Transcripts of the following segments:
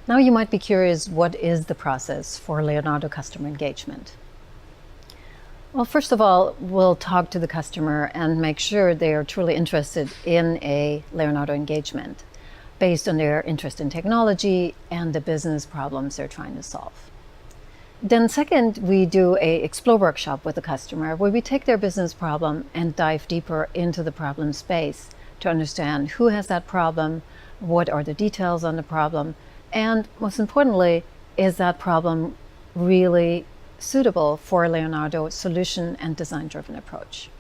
Now you might be curious, what is the process for Leonardo customer engagement? Well, first of all, we'll talk to the customer and make sure they are truly interested in a Leonardo engagement based on their interest in technology and the business problems they're trying to solve. Then second, we do a explore workshop with the customer where we take their business problem and dive deeper into the problem space to understand who has that problem, what are the details on the problem, and most importantly, is that problem really suitable for Leonardo's solution and design-driven approach.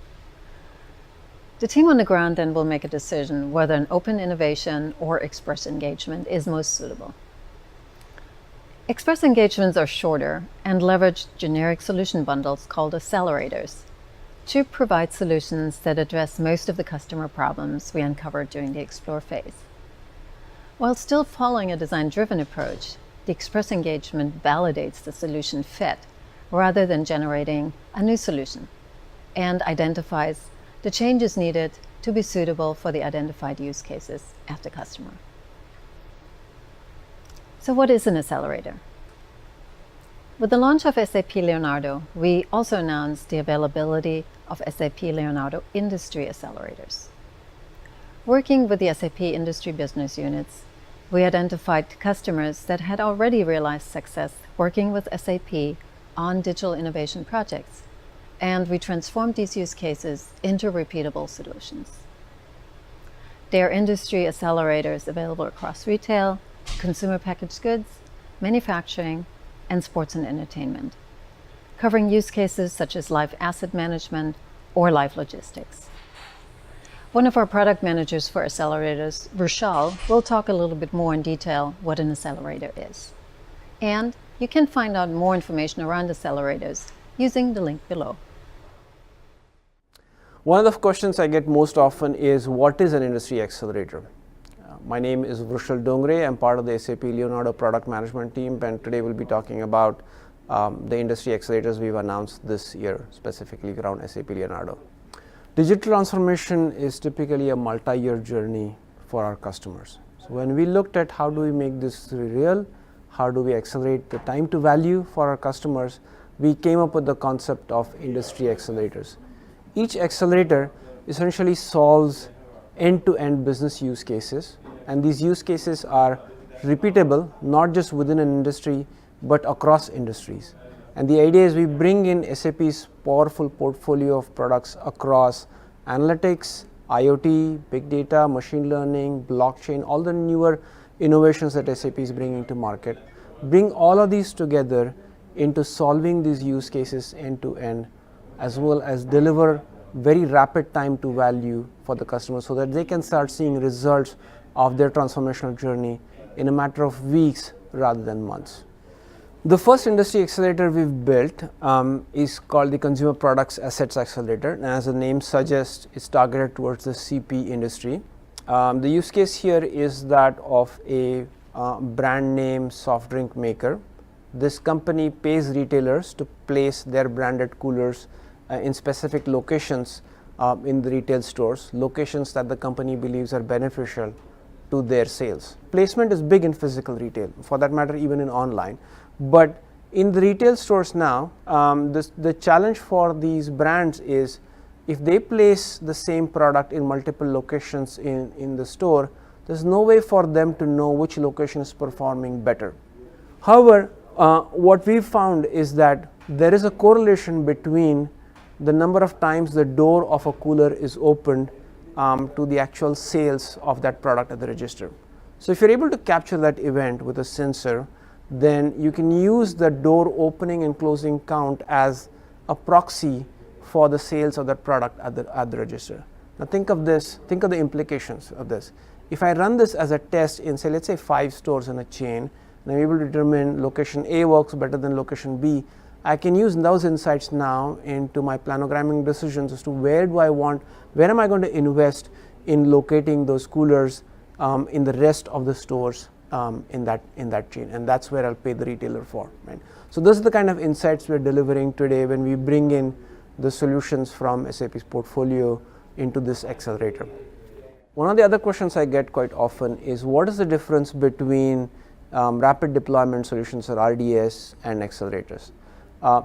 The team on the ground then will make a decision whether an open innovation or express engagement is most suitable. Express engagements are shorter and leverage generic solution bundles called accelerators to provide solutions that address most of the customer problems we uncovered during the explore phase. While still following a design-driven approach, the express engagement validates the solution fit rather than generating a new solution, and identifies the changes needed to be suitable for the identified use cases at the customer. So what is an accelerator? With the launch of SAP Leonardo, we also announced the availability of SAP Leonardo Industry Accelerators. Working with the SAP industry business units, we identified customers that had already realized success working with SAP on digital innovation projects, and we transformed these use cases into repeatable solutions. There are industry accelerators available across retail, consumer packaged goods, manufacturing, and sports and entertainment, covering use cases such as live asset management or live logistics. One of our product managers for accelerators, Rochelle, will talk a little bit more in detail what an accelerator is. And you can find out more information around accelerators using the link below. One of the questions I get most often is, what is an industry accelerator? My name is Rochelle Dongre. I'm part of the SAP Leonardo product management team, and today we'll be talking about the industry accelerators we've announced this year, specifically around SAP Leonardo. Digital transformation is typically a multi-year journey for our customers. So when we looked at how do we make this real, how do we accelerate the time to value for our customers, we came up with the concept of industry accelerators. Each accelerator essentially solves end-to-end business use cases, and these use cases are repeatable, not just within an industry, but across industries. And the idea is we bring in SAP's powerful portfolio of products across analytics, IoT, big data, machine learning, blockchain, all the newer innovations that SAP is bringing to market, bring all of these together into solving these use cases end to end, as well as deliver very rapid time to value for the customer so that they can start seeing results of their transformational journey in a matter of weeks rather than months. The first industry accelerator we've built is called the Consumer Products Assets Accelerator, and as the name suggests, it's targeted towards the CP industry. The use case here is that of a brand name soft drink maker. This company pays retailers to place their branded coolers in specific locations in the retail stores, locations that the company believes are beneficial to their sales. Placement is big in physical retail, for that matter even in online, but in the retail stores now, the challenge for these brands is if they place the same product in multiple locations in the store, there's no way for them to know which location is performing better. However, what we've found is that there is a correlation between the number of times the door of a cooler is opened to the actual sales of that product at the register. So if you're able to capture that event with a sensor, then you can use the door opening and closing count as a proxy for the sales of that product at the register. Now think of the implications of this. If I run this as a test in, say, let's say 5 stores in a chain, and I'm able to determine location A works better than location B, I can use those insights now into my planogramming decisions as to where am I going to invest in locating those coolers in the rest of the stores in that chain, and that's where I'll pay the retailer for. Right? So this is the kind of insights we're delivering today when we bring in the solutions from SAP's portfolio into this accelerator. One of the other questions I get quite often is, what is the difference between rapid deployment solutions or RDS and accelerators.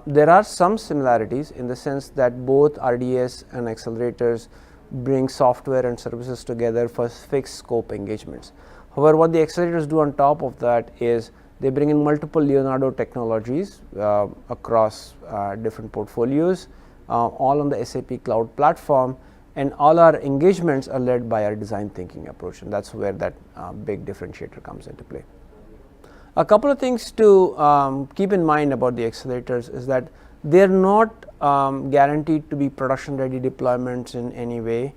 There are some similarities in the sense that both RDS and accelerators bring software and services together for fixed scope engagements. However, what the accelerators do on top of that is they bring in multiple Leonardo technologies across different portfolios, all on the SAP cloud platform, and all our engagements are led by our design thinking approach, and that's where that big differentiator comes into play. A couple of things to keep in mind about the accelerators is that they're not guaranteed to be production ready deployments in any way.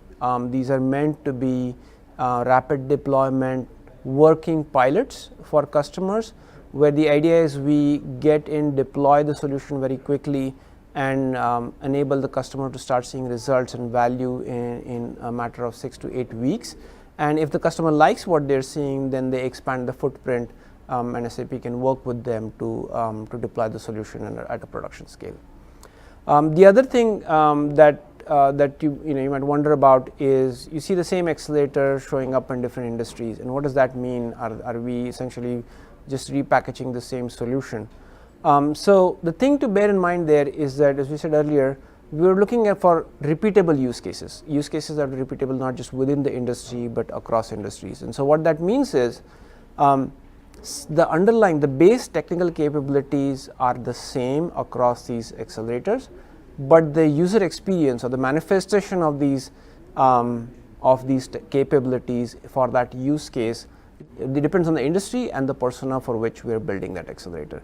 These are meant to be rapid deployment working pilots for customers, where the idea is we get in, deploy the solution very quickly, and enable the customer to start seeing results and value in a matter of 6 to 8 weeks. And if the customer likes what they're seeing, then they expand the footprint, and SAP can work with them to deploy the solution at a production scale. The other thing that you might wonder about is you see the same accelerator showing up in different industries, and what does that mean? Are we essentially just repackaging the same solution? So the thing to bear in mind there is that, as we said earlier, we were looking at for repeatable use cases that are repeatable not just within the industry but across industries. And so what that means is the base technical capabilities are the same across these accelerators, but the user experience or the manifestation of these capabilities for that use case, it depends on the industry and the persona for which we are building that accelerator.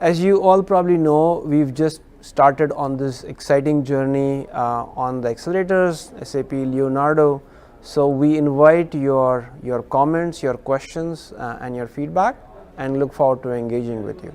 As you all probably know, we've just started on this exciting journey on the accelerators, SAP Leonardo. So we invite your comments, your questions, and your feedback, and look forward to engaging with you.